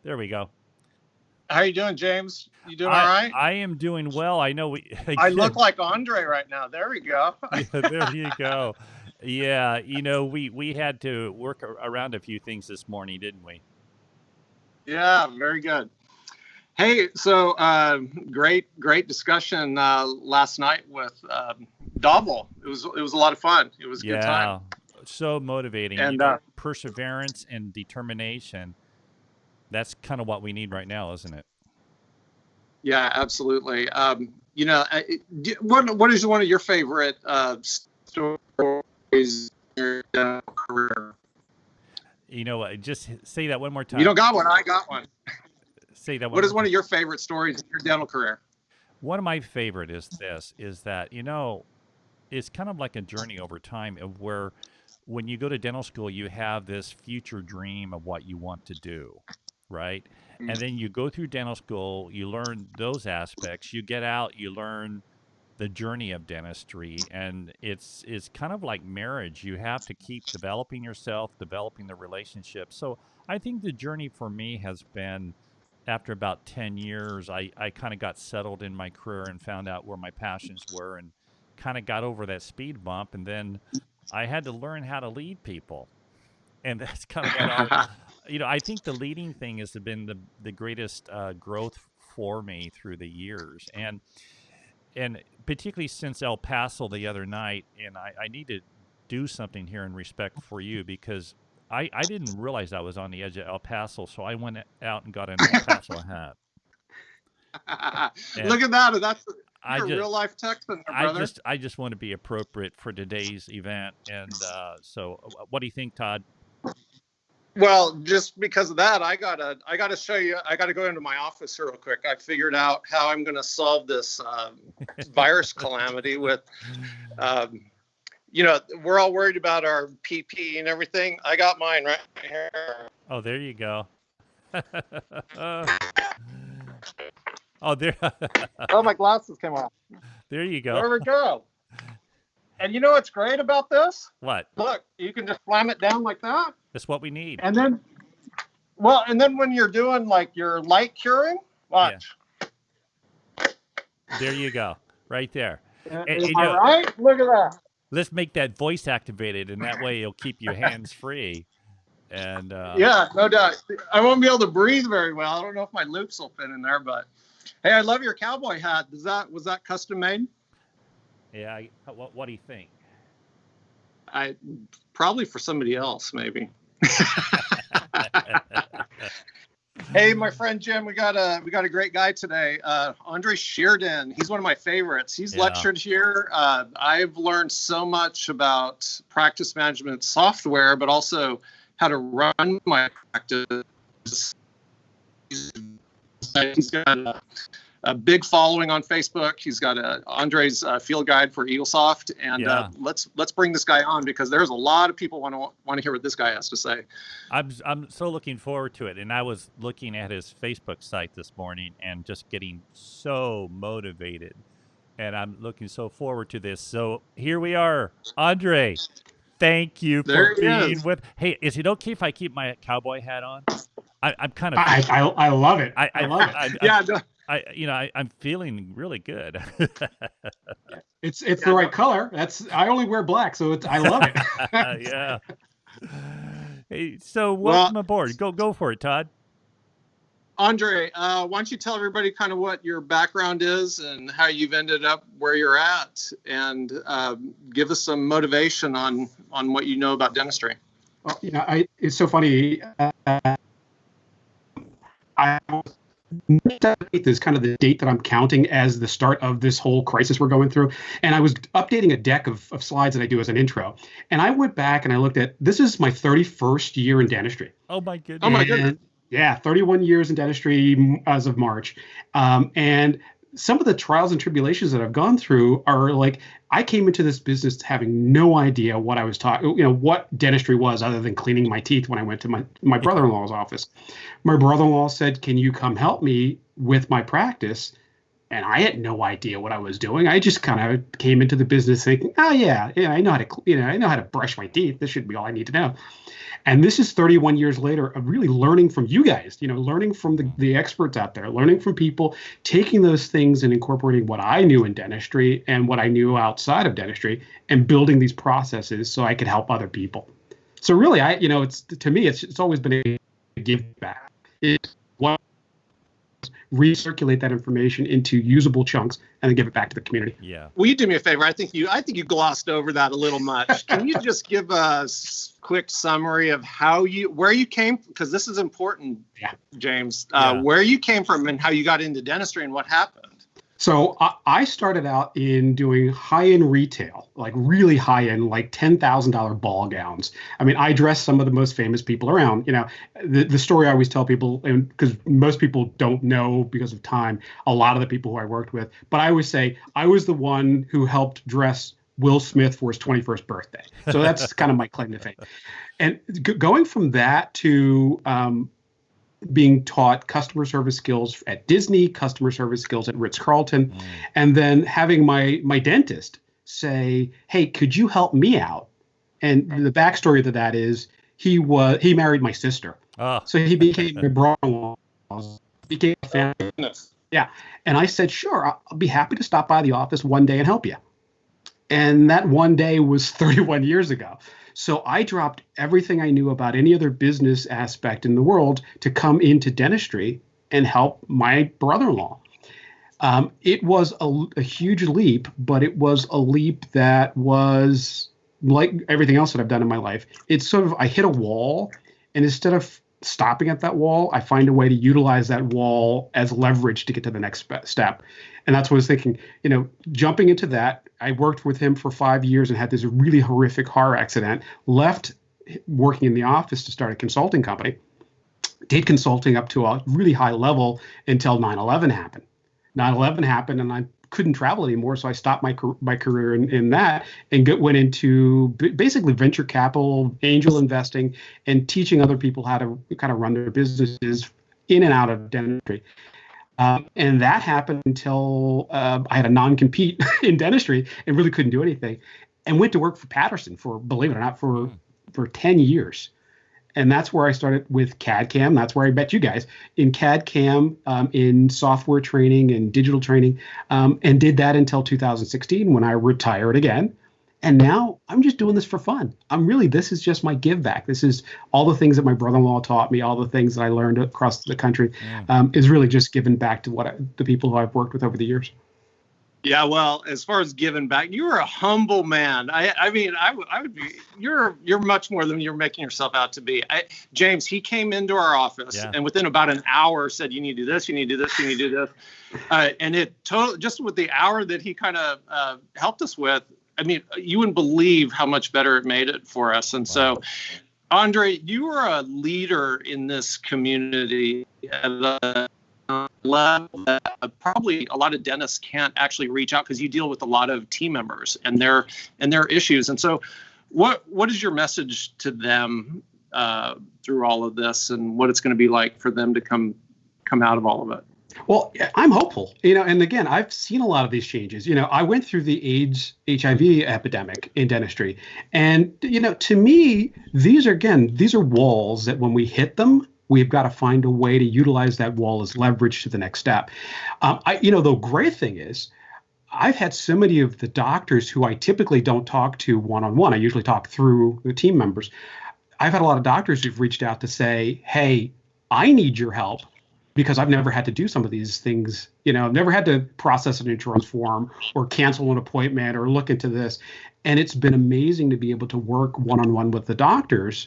There we go. How you doing, James? You doing all I right? I am doing well. I know we I look again. like Andre right now. There we go. Yeah, there you go. Yeah, we had to work around a few things this morning, didn't we? Yeah, very good. Hey, so great discussion last night with Dobble. It was a lot of fun. It was a good time. Yeah, so motivating. And Perseverance and determination. That's kind of what we need right now, isn't it? yeah, absolutely. What is one of your favorite stories in your career? Just say that one more You time. don't got one. I got one. Say that one What is more one time. of your favorite stories in your dental career? One of my favorite is that it's kind of like a journey over time of where when you go to dental school, you have this future dream of what you want to do, right? And then you go through dental school, you learn those aspects, you get out, you learn the journey of dentistry, and it's kind of like marriage. You have to keep developing yourself, developing the relationship. So I think the journey for me has been after about 10 years, I kind of got settled in my career and found out where my passions were and kind of got over that speed bump. And then I had to learn how to lead people. And that's kind of what I think the leading thing has been the greatest growth for me through the years. And particularly since El Paso the other night, and I need to do something here in respect for you because I didn't realize I was on the edge of El Paso, so I went out and got an El Paso hat. And Look at that. That's I you're a just real life Texan, there, I brother. just I just want to be appropriate for today's event, and what do you think, Todd? Well, just because of that, I gotta show you. I gotta go into my office here real quick. I figured out how I'm gonna solve this virus calamity with. Um, we're all worried about our PP and everything. I got mine right here. Oh, there you go. Oh, there, Oh, my glasses came off. there you go. There we go. And you know what's great about this? What? Look, you can just slam it down like that, That's what we need. and then, when you're doing like your light curing, watch. There you go. Right there. And, Am I right? Look at that. let's make that voice activated, and that way it'll keep your hands free. And Yeah, no doubt. I won't be able to breathe very well. I don't know if my loops will fit in there, but hey, I love your cowboy hat. Was that custom made? yeah, what do you think? I probably for somebody else, maybe. Hey, my friend Jim, we got a great guy today. Andre Shirdan. He's one of my favorites. He's Yeah. lectured here. I've learned so much about practice management software, but also how to run my practice. He's got a big following on Facebook. He's got Andre's field guide for EagleSoft, and Yeah. let's bring this guy on because there's a lot of people want to hear what this guy has to say. I'm so looking forward to it. And I was looking at his Facebook site this morning and just getting so motivated. And I'm looking so forward to this. So here we are, Andre. Thank you There for he being is. with. Hey, is it okay if I keep my cowboy hat on? I'm kind of. I love it. I love it. Yeah, no, I'm feeling really good. It's the right color. I only wear black, so I love it. Yeah. Hey, so Well- welcome aboard. Go for it, Todd. Andre, why don't you tell everybody kind of what your background is and how you've ended up where you're at, and give us some motivation on what you know about dentistry. Well, it's so funny. I is kind of the date that I'm counting as the start of this whole crisis we're going through. And I was updating a deck of slides that I do as an intro. And I went back and I looked at, this is my 31st year in dentistry. Oh my goodness. Oh my goodness. Yeah, 31 years in dentistry as of March. And some of the trials and tribulations that I've gone through are like, I came into this business having no idea what I was talking, what dentistry was other than cleaning my teeth when I went to my brother-in-law's office. My brother-in-law said, can you come help me with my practice? And I had no idea what I was doing. I just kind of came into the business thinking, oh yeah, I know how to, I know how to brush my teeth. This should be all I need to know. And this is 31 years later of really learning from you guys, learning from the experts out there, learning from people, taking those things and incorporating what I knew in dentistry and what I knew outside of dentistry and building these processes so I could help other people. So really, it's to me, it's always been a give back. It's recirculate that information into usable chunks and then give it back to the community. Yeah. Will you do me a favor? I think you glossed over that a little much. Can you just give a quick summary of where you came? Because this is important, James. Where you came from and how you got into dentistry and what happened. So I started out in doing high-end retail, like really high-end, like $10,000 ball gowns. I mean, I dressed some of the most famous people around. The story I always tell people, because most people don't know because of time, a lot of the people who I worked with. But I always say I was the one who helped dress Will Smith for his 21st birthday. So that's kind of my claim to fame. And going from that to being taught customer service skills at Disney, customer service skills at Ritz-Carlton, and then having my dentist say, "Hey, could you help me out?" And the backstory to that is he married my sister, so he became my brother-in-law, became a family. Yeah, and I said, "Sure, I'll be happy to stop by the office one day and help you." And that one day was 31 years ago. So I dropped everything I knew about any other business aspect in the world to come into dentistry and help my brother-in-law. It was a huge leap, but it was a leap that was like everything else that I've done in my life. It's sort of, I hit a wall, and instead of stopping at that wall, I find a way to utilize that wall as leverage to get to the next step. And that's what I was thinking, jumping into that. I worked with him for 5 years and had this really horrific car accident, left working in the office to start a consulting company, did consulting up to a really high level until 9/11 happened. 9/11 happened and I couldn't travel anymore. So I stopped my career in that and went into basically venture capital, angel investing, and teaching other people how to kind of run their businesses in and out of dentistry. And that happened until I had a non-compete in dentistry and really couldn't do anything, and went to work for Patterson believe it or not, for 10 years. And that's where I started with CAD/CAM. That's where I met you guys in CAD/CAM, in software training and digital training, and did that until 2016 when I retired again. And now I'm just doing this for fun. This is just my give back. This is all the things that my brother-in-law taught me, all the things that I learned across the country, is really just giving back to the people who I've worked with over the years. Yeah, well, as far as giving back, you're a humble man. I mean, I would be. You're much more than you're making yourself out to be. James, he came into our office and within about an hour said, "You need to do this. You need to do this. You need to do this." And it just with the hour that he kind of helped us with. I mean, you wouldn't believe how much better it made it for us. And so, Andre, you are a leader in this community at a level that probably a lot of dentists can't actually reach out because you deal with a lot of team members and their issues. And so, what is your message to them through all of this, and what it's going to be like for them to come out of all of it? Well, I'm hopeful, and again, I've seen a lot of these changes. I went through the AIDS, HIV epidemic in dentistry. And, to me, these are walls that when we hit them, we've got to find a way to utilize that wall as leverage to the next step. The great thing is I've had so many of the doctors who I typically don't talk to one-on-one. I usually talk through the team members. I've had a lot of doctors who've reached out to say, "Hey, I need your help, because I've never had to do some of these things. I've never had to process an insurance form or cancel an appointment or look into this." And it's been amazing to be able to work one-on-one with the doctors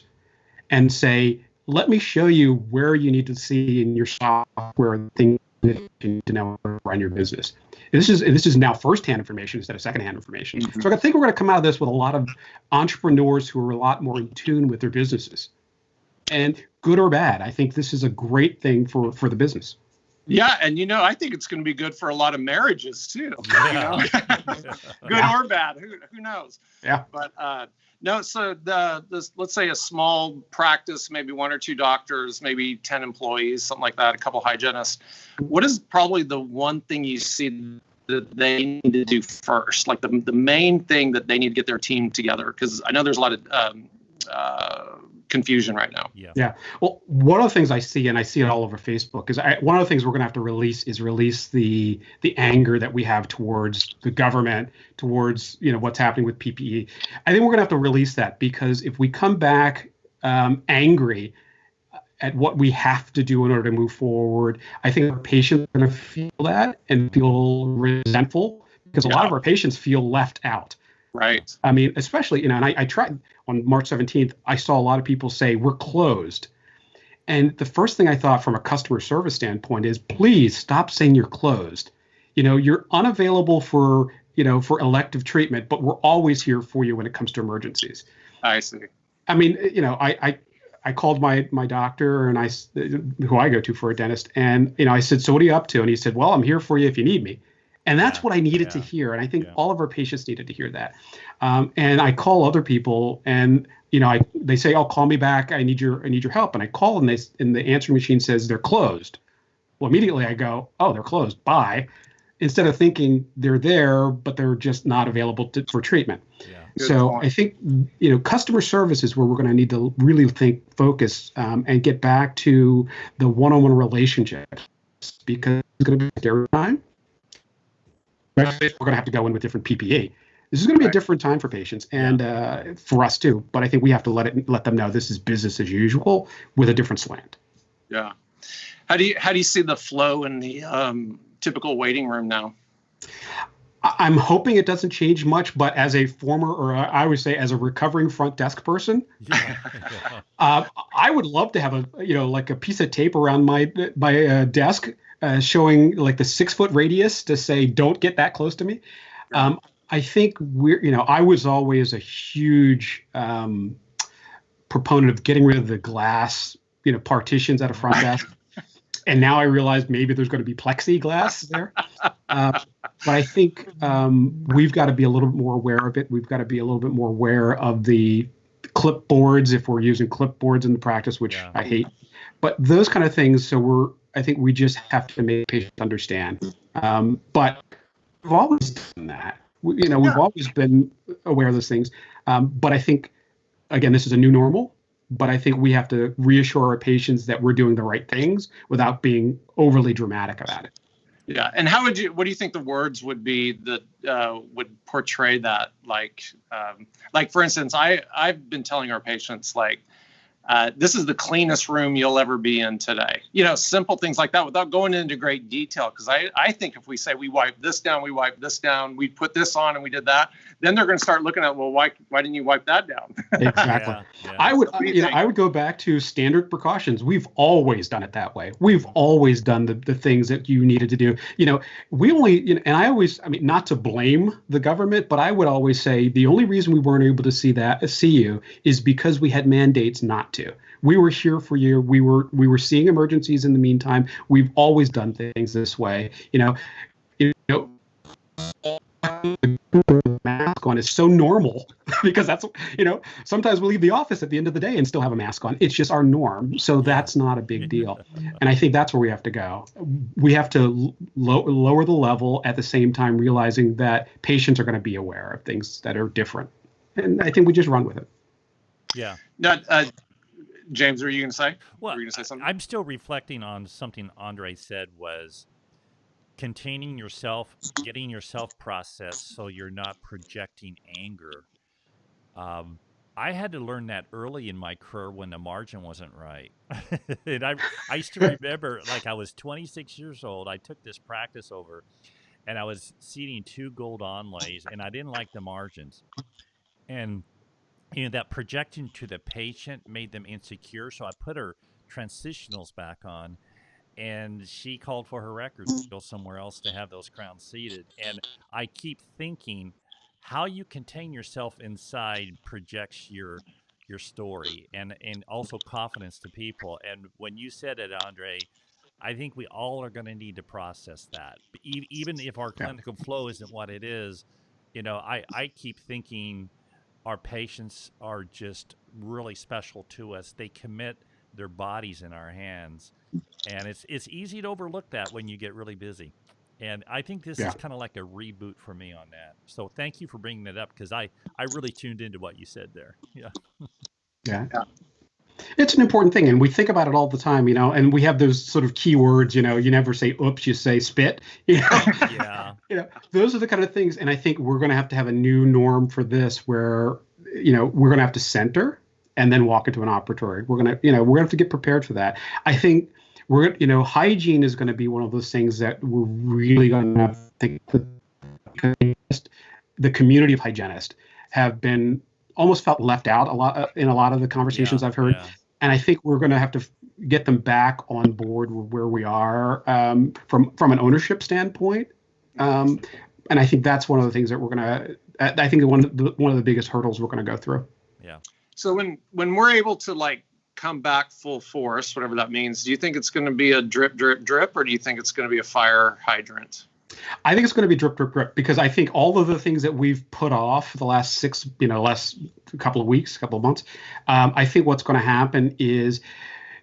and say, "Let me show you where you need to see in your software things to know how to run your business." This is now first-hand information instead of second-hand information. Mm-hmm. So I think we're going to come out of this with a lot of entrepreneurs who are a lot more in tune with their businesses. And good or bad, I think this is a great thing for the business. Yeah, and I think it's going to be good for a lot of marriages too. Yeah. Good or bad, who knows? Yeah. But no, so let's say a small practice, maybe 1 or 2 doctors, maybe 10 employees, something like that, a couple hygienists. What is probably the one thing you see that they need to do first, like the main thing that they need to get their team together? Because I know there's a lot of confusion right now. Yeah. Yeah. Well, one of the things I see, and I see it all over Facebook, is one of the things we're going to have to release the anger that we have towards the government, towards what's happening with PPE. I think we're going to have to release that, because if we come back angry at what we have to do in order to move forward, I think our patients are going to feel that and feel resentful, because a lot of our patients feel left out. Right. I mean, especially, and I tried on March 17th, I saw a lot of people say we're closed. And the first thing I thought from a customer service standpoint is, please stop saying you're closed. You're unavailable for elective treatment, but we're always here for you when it comes to emergencies. I see. I mean, I called my doctor, and who I go to for a dentist, and I said, so what are you up to? And he said, well, I'm here for you if you need me. And that's what I needed to hear. And I think all of our patients needed to hear that. And I call other people, and they say, "Oh, call me back. I need your help." And I call, and the answering machine says they're closed. Well, immediately I go, "Oh, they're closed. Bye." Instead of thinking they're there, but they're just not available for treatment. Yeah. So I think customer service is where we're going to need to really focus, and get back to the one-on-one relationship, because it's going to be every time. We're going to have to go in with different PPE. This is going to be a different time for patients, and for us too. But I think we have to let them know this is business as usual with a different slant. Yeah. How do you see the flow in the typical waiting room now? I'm hoping it doesn't change much, but as a former, or I would say as a recovering front desk person, I would love to have a piece of tape around my desk showing like the 6-foot radius to say, don't get that close to me. I think I was always a huge proponent of getting rid of the glass, partitions at a front desk. And now I realize maybe there's going to be plexiglass there. But I think we've got to be a little bit more aware of it. We've got to be a little bit more aware of the clipboards, if we're using clipboards in the practice, which I hate. But those kind of things. So I think we just have to make patients understand. But we've always done that. We've always been aware of those things. But I think, again, this is a new normal. But I think we have to reassure our patients that we're doing the right things without being overly dramatic about it. Yeah. And what do you think the words would be that would portray that? Like for instance, I've been telling our patients, this is the cleanest room you'll ever be in today. Simple things like that without going into great detail. Because I think if we say we wipe this down, we put this on, and we did that, then they're going to start looking at, well, why didn't you wipe that down? Exactly. Yeah. I would go back to standard precautions. We've always done it that way. We've always done the things that you needed to do. We only, and I always, not to blame the government, but I would always say the only reason we weren't able to see you is because we had mandates not to. We were here for you. We were seeing emergencies in the meantime. We've always done things this way. Mask on is so normal because that's sometimes we leave the office at the end of the day and still have a mask on. It's just our norm. So that's not a big deal. And I think that's where we have to go. We have to lower the level at the same time, realizing that patients are going to be aware of things that are different. And I think we just run with it. Yeah. Now, James, what were you going to say? Well, were you going to say something? I'm still reflecting on something Andre said was containing yourself, getting yourself processed so you're not projecting anger. I had to learn that early in my career when the margin wasn't right. And I used to remember, I was 26 years old. I took this practice over, and I was seating 2 gold onlays, and I didn't like the margins. And that projection to the patient made them insecure. So I put her transitionals back on, and she called for her records to go somewhere else to have those crowns seated. And I keep thinking how you contain yourself inside projects your story and also confidence to people. And when you said it, Andre, I think we all are going to need to process that. Even if our clinical flow isn't what it is, I keep thinking our patients are just really special to us. They commit their bodies in our hands. And it's easy to overlook that when you get really busy. And I think this is kind of like a reboot for me on that. So thank you for bringing that up, because I really tuned into what you said there. Yeah. Yeah. It's an important thing, and we think about it all the time, and we have those sort of keywords, you never say oops, you say spit, Yeah. Those are the kind of things, and I think we're going to have a new norm for this where, we're going to have to center and then walk into an operatory. We're going to have to get prepared for that. I think hygiene is going to be one of those things that we're really going to have to think the community of hygienists have been almost felt left out in a lot of the conversations I've heard. Yeah. And I think we're going to have to get them back on board where we are from an ownership standpoint. And I think that's one of the things that I think one of the biggest hurdles we're going to go through. Yeah. So when we're able to come back full force, whatever that means, do you think it's going to be a drip, drip, drip, or do you think it's going to be a fire hydrant? I think it's going to be drip, drip, drip, because I think all of the things that we've put off the last last couple of weeks, couple of months, I think what's going to happen is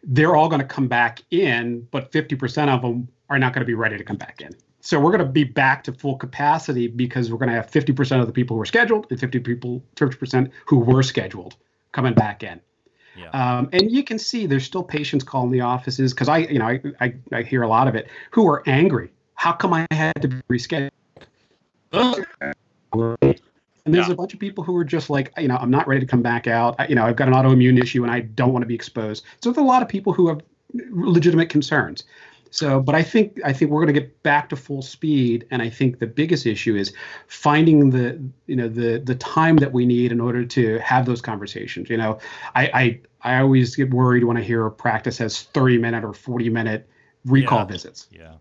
they're all going to come back in, but 50% of them are not going to be ready to come back in. So we're going to be back to full capacity because we're going to have 50% of the people who are scheduled and 50% who were scheduled coming back in. Yeah. And you can see there's still patients calling the offices because I hear a lot of it who are angry. How come I had to be rescheduled? And there's a bunch of people who are just like, I'm not ready to come back out. I've got an autoimmune issue and I don't want to be exposed. So there's a lot of people who have legitimate concerns. So, but I think we're going to get back to full speed. And I think the biggest issue is finding the time that we need in order to have those conversations. I always get worried when I hear a practice has 30-minute or 40-minute recall visits. Yeah.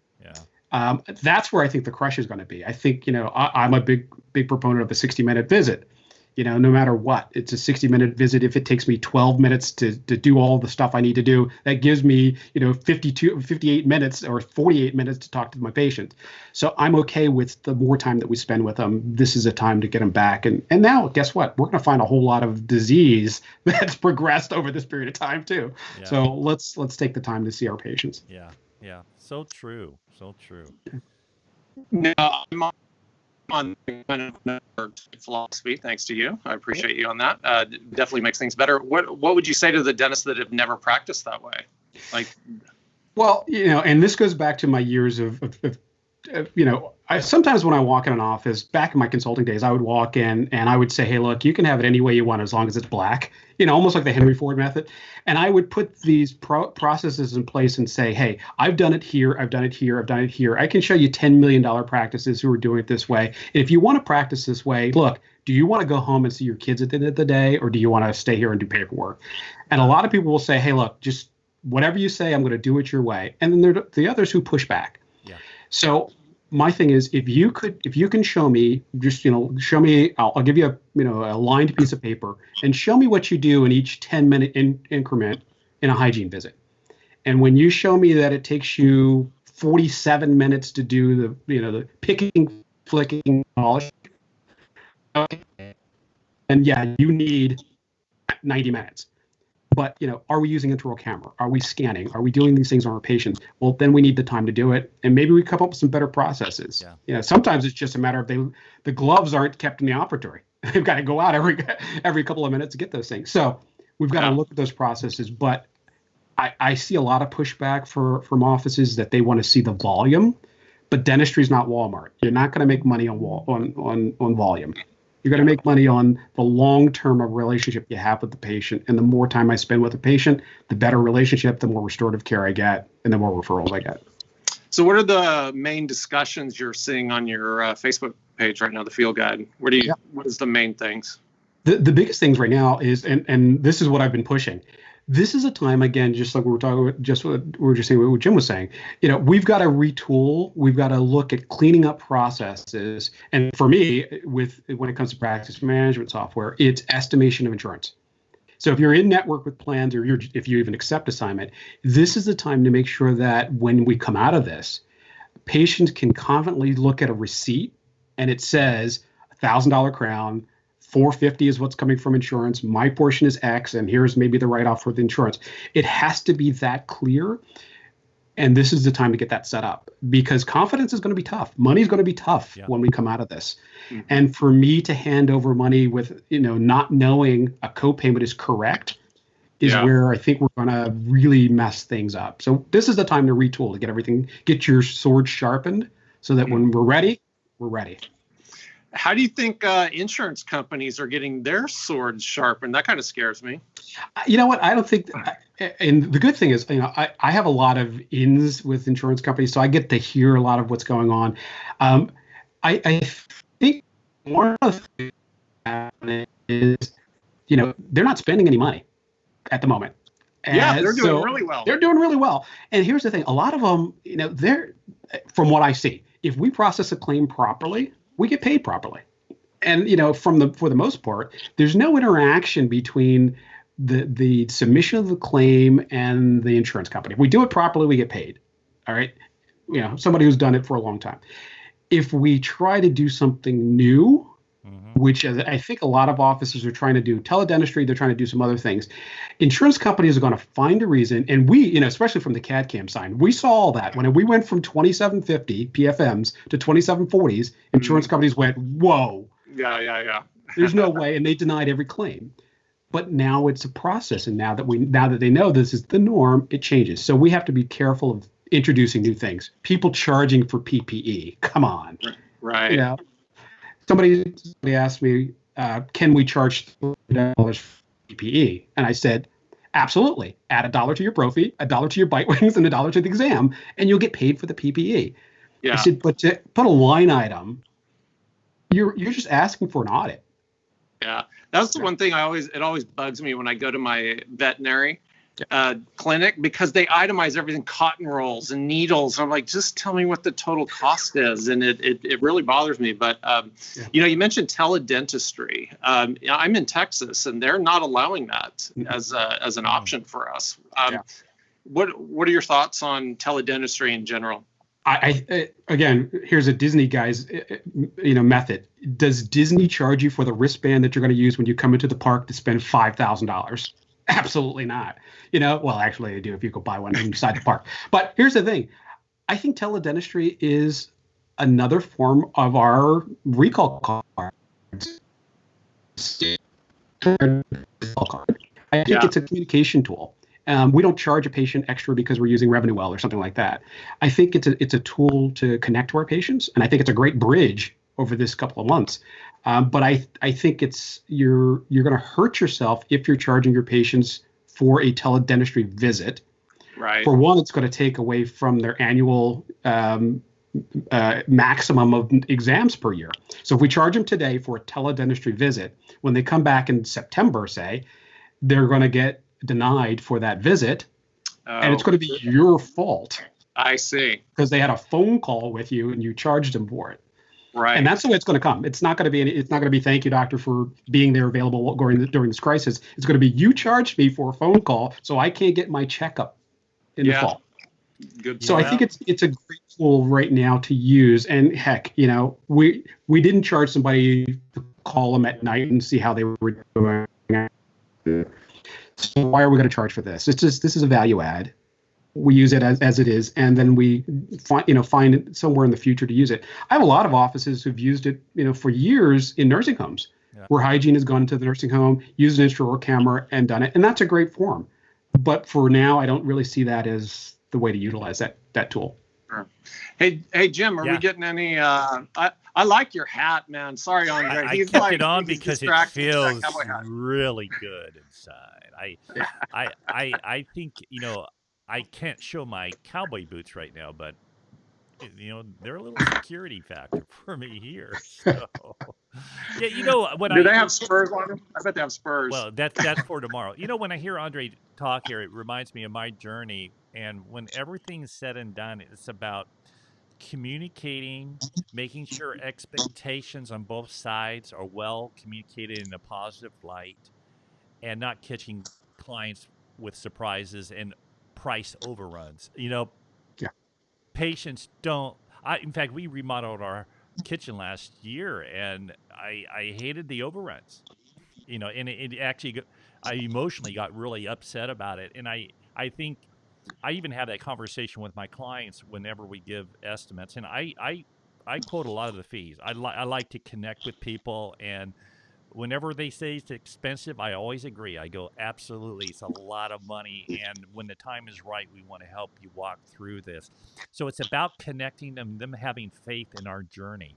That's where I think the crush is going to be. I think, I'm a big proponent of a 60-minute visit. No matter what, it's a 60-minute visit. If it takes me 12 minutes to do all the stuff I need to do, that gives me, 58 minutes or 48 minutes to talk to my patient. So I'm okay with the more time that we spend with them. This is a time to get them back. And now, guess what? We're going to find a whole lot of disease that's progressed over this period of time too. Yeah. So let's take the time to see our patients. Yeah. So true. No, I'm on kind of philosophy, thanks to you. I appreciate you on that. Definitely makes things better. What would you say to the dentists that have never practiced that way? Well, and this goes back to my years of sometimes when I walk in an office, back in my consulting days, I would walk in and I would say, hey, look, you can have it any way you want as long as it's black, almost like the Henry Ford method. And I would put these processes in place and say, hey, I've done it here. I've done it here. I've done it here. I can show you $10 million practices who are doing it this way. And if you want to practice this way, look, do you want to go home and see your kids at the end of the day, or do you want to stay here and do paperwork? And a lot of people will say, hey, look, just whatever you say, I'm going to do it your way. And then there are the others who push back. Yeah. So my thing is, if you can show me, just, show me, I'll give you a lined piece of paper and show me what you do in each 10-minute increment in a hygiene visit. And when you show me that it takes you 47 minutes to do the picking, flicking, polishing, and yeah, you need 90 minutes. But, are we using intraoral camera? Are we scanning? Are we doing these things on our patients? Well, then we need the time to do it. And maybe we come up with some better processes. Yeah. Sometimes it's just a matter of the gloves aren't kept in the operatory. They've got to go out every couple of minutes to get those things. So we've got to look at those processes. But I see a lot of pushback from offices that they want to see the volume. But dentistry is not Walmart. You're not going to make money on volume. You're going to make money on the long-term relationship you have with the patient. And the more time I spend with the patient, the better relationship, the more restorative care I get, and the more referrals I get. So what are the main discussions you're seeing on your Facebook page right now, the Field Guide? What is the main things? The biggest things right now is, and this is what I've been pushing. This is a time, again, just like we were talking about, just what we were just saying, what Jim was saying, we've got to retool. We've got to look at cleaning up processes. And for me, when it comes to practice management software, it's estimation of insurance. So if you're in network with plans, or if you even accept assignment, this is the time to make sure that when we come out of this, patients can confidently look at a receipt and it says $1,000 crown, $450 is what's coming from insurance. My portion is X, and here's maybe the write-off for the insurance. It has to be that clear, and this is the time to get that set up, because confidence is going to be tough. Money is going to be tough when we come out of this. Mm-hmm. And for me to hand over money with, not knowing a copayment is correct, is where I think we're going to really mess things up. So this is the time to retool, to get your sword sharpened, so that when we're ready, we're ready. How do you think insurance companies are getting their swords sharpened? That kind of scares me. You know what? I don't think. And the good thing is, I have a lot of ins with insurance companies, so I get to hear a lot of what's going on. I think one of the things is, they're not spending any money at the moment. Yeah, they're doing really well. They're doing really well. And here's the thing: a lot of them, they're, from what I see, if we process a claim properly, we get paid properly. And for the most part, there's no interaction between the submission of the claim and the insurance company. If we do it properly, we get paid. All right, somebody who's done it for a long time. If we try to do something new, which I think a lot of offices are trying to do, Tele Dentistry, they're trying to do some other things. Insurance companies are going to find a reason, and we, especially from the CAD/CAM side, we saw all that when we went from 2750 PFMs to 2740s. Insurance companies went, "Whoa, yeah, there's no way," and they denied every claim. But now it's a process, and now that they know this is the norm, it changes. So we have to be careful of introducing new things. People charging for PPE, come on, right? Somebody asked me, can we charge $30 for PPE? And I said, absolutely. Add $1 to your prophy, $1 to your bite wings, and $1 to the exam, and you'll get paid for the PPE. Yeah. I said, but to put a line item, you're just asking for an audit. Yeah, that's the one thing it always bugs me when I go to my veterinary clinic, because they itemize everything, cotton rolls and needles. I'm like, just tell me what the total cost is, and it really bothers me. But you mentioned Tele Dentistry. I'm in Texas, and they're not allowing that as an option for us. What are your thoughts on Tele Dentistry in general? Again, here's a Disney guy's method. Does Disney charge you for the wristband that you're going to use when you come into the park to spend $5,000? Absolutely not. Well, actually they do if you go buy one inside the park. But here's the thing. I think Tele Dentistry is another form of our recall cards. I think it's a communication tool. We don't charge a patient extra because we're using RevenueWell or something like that. I think it's a tool to connect to our patients, and I think it's a great bridge over this couple of months. But I think you're going to hurt yourself if you're charging your patients for a Tele Dentistry visit. Right. For one, it's going to take away from their annual maximum of exams per year. So if we charge them today for a Tele Dentistry visit, when they come back in September, say, they're going to get denied for that visit, and it's going to be your fault. I see. Because they had a phone call with you and you charged them for it. Right. And that's the way it's going to come. It's not going to be thank you, doctor, for being there available during this crisis. It's going to be, you charged me for a phone call, so I can't get my checkup in the fall. Good. So I think it's a great tool right now to use. And heck, we didn't charge somebody to call them at night and see how they were doing. So why are we going to charge for this? This is a value add. We use it as it is, and then we find it somewhere in the future to use it. I have a lot of offices who've used it, for years in nursing homes, where hygiene has gone into the nursing home, used an intraoral camera, and done it, and that's a great form. But for now, I don't really see that as the way to utilize that tool. Sure. Hey, Jim, are we getting any? I like your hat, man. Sorry, Andre. I kept it on because it feels really good inside. I think I can't show my cowboy boots right now, but they're a little security factor for me here. So do they have spurs on them? I bet they have spurs. Well, that's for tomorrow. When I hear Andre talk here, it reminds me of my journey, and when everything's said and done, it's about communicating, making sure expectations on both sides are well communicated in a positive light, and not catching clients with surprises and price overruns. Patients don't. In fact, we remodeled our kitchen last year, and I hated the overruns. And it actually, I emotionally got really upset about it, and I think I even have that conversation with my clients whenever we give estimates, and I quote a lot of the fees. I like to connect with people, and whenever they say it's expensive, I always agree. I go, absolutely, it's a lot of money, and when the time is right, we want to help you walk through this. So it's about connecting them having faith in our journey.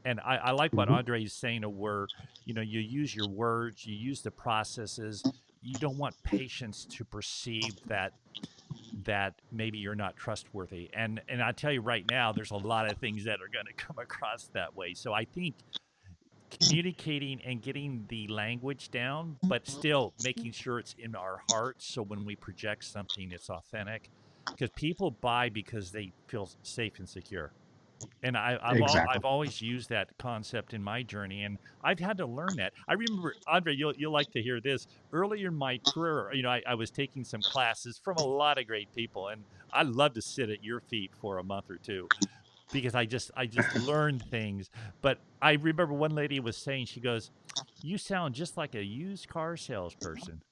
And I like what Mhm. Andre is saying, where you use your words, you use the processes. You don't want patients to perceive that maybe you're not trustworthy. And I tell you right now, there's a lot of things that are going to come across that way. So I think communicating and getting the language down, but still making sure it's in our hearts. So when we project something, it's authentic, because people buy because they feel safe and secure. And Exactly. I've always used that concept in my journey, and I've had to learn that. I remember, Andre, you'll like to hear this. Earlier in my career, I was taking some classes from a lot of great people, and I love to sit at your feet for a month or two because I just learned things. But I remember one lady was saying, she goes, "You sound just like a used car salesperson,"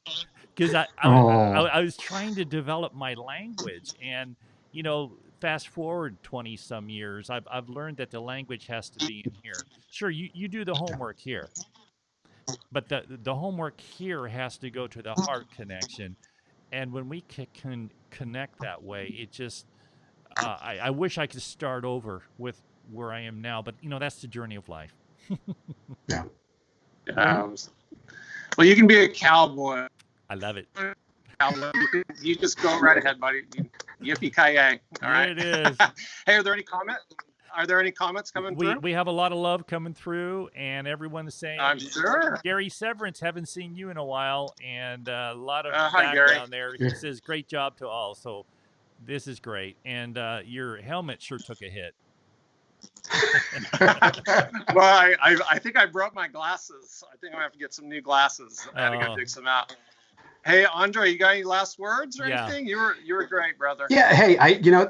because Oh, I was trying to develop my language, and fast forward 20 some years, I've learned that the language has to be in here. Sure, you do the homework here, but the homework here has to go to the heart connection. And when we can connect that way, it just I wish I could start over with where I am now, but that's the journey of life. yeah. Um, well, you can be a cowboy. I love it. You just go right ahead, buddy. Yippee ki yay! All There right. it is. Hey, are there any comments? Are there any comments coming We through? we have a lot of love coming through, and everyone's saying, I'm sure. Gary Severance, haven't seen you in a while, and a lot of Hi, Gary. background there. Yeah. He says, great job to all. So this is great. And your helmet sure took a hit. Well, I think I broke my glasses. I think I'm gonna have to get some new glasses. I gotta go Oh. dig some out. Hey, Andre, you got any last words or Yeah. anything? You were great, brother. Yeah, hey,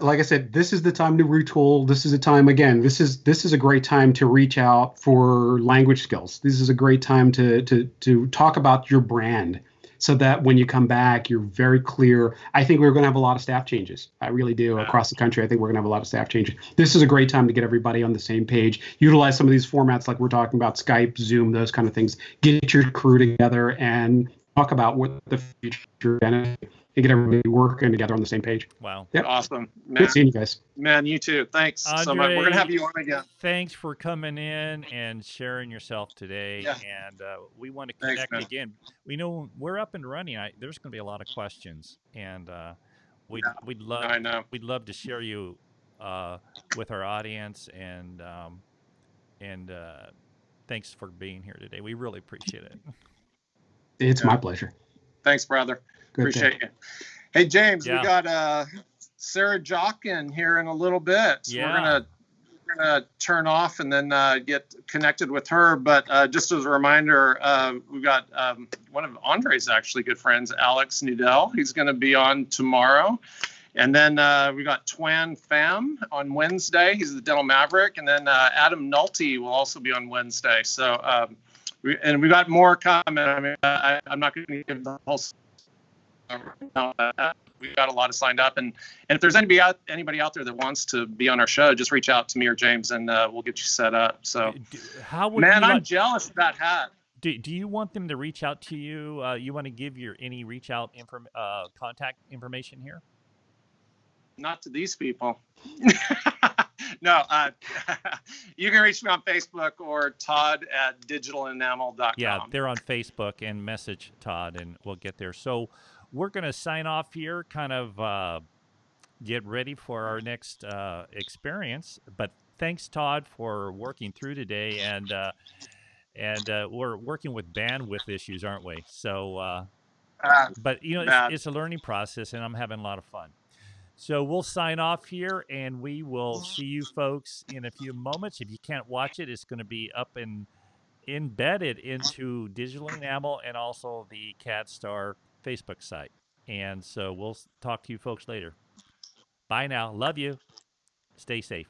like I said, this is the time to retool. This is a time, again, this is a great time to reach out for language skills. This is a great time to talk about your brand, so that when you come back, you're very clear. I think we're going to have a lot of staff changes. I really do, across the country. I think we're going to have a lot of staff changes. This is a great time to get everybody on the same page. Utilize some of these formats like we're talking about, Skype, Zoom, those kind of things. Get your crew together and talk about what the future benefit, and get everybody working together on the same page. Wow. Yep. Awesome, man. Good seeing you guys. Man, you too. Thanks Andre, so much. We're gonna have you on again. Thanks for coming in and sharing yourself today. Yeah. And we want to Thanks, connect man. again. We know we're up and running. There's going to be a lot of questions, and we'd I know. love to share you with our audience. And thanks for being here today. We really appreciate it. It's my pleasure. Thanks, brother. Good Appreciate you. Hey, James, Yeah. we got Sarah Jock in here in a little bit. So Yeah. we're gonna turn off and then get connected with her. But just as a reminder, we've got one of Andre's actually good friends, Alex Nudell. He's going to be on tomorrow. And then we got Twan Pham on Wednesday. He's the Dental Maverick. And then Adam Nolte will also be on Wednesday. So we got more coming. I mean, I'm not going to give the whole. We've got a lot of signed up, and if there's anybody out there that wants to be on our show, just reach out to me or James, and we'll get you set up. So, How would man, you I'm jealous of that hat. do you want them to reach out to you? You want to give your any reach out contact information here? Not to these people. No, you can reach me on Facebook or Todd@digitalenamel.com. Yeah, they're on Facebook, and message Todd, and we'll get there. So we're going to sign off here, kind of get ready for our next experience. But thanks, Todd, for working through today, and we're working with bandwidth issues, aren't we? So, but it's a learning process, and I'm having a lot of fun. So we'll sign off here, and we will see you folks in a few moments. If you can't watch it, it's going to be up and embedded into Digital Enamel and also the CADStar Facebook site. And so we'll talk to you folks later. Bye now. Love you. Stay safe.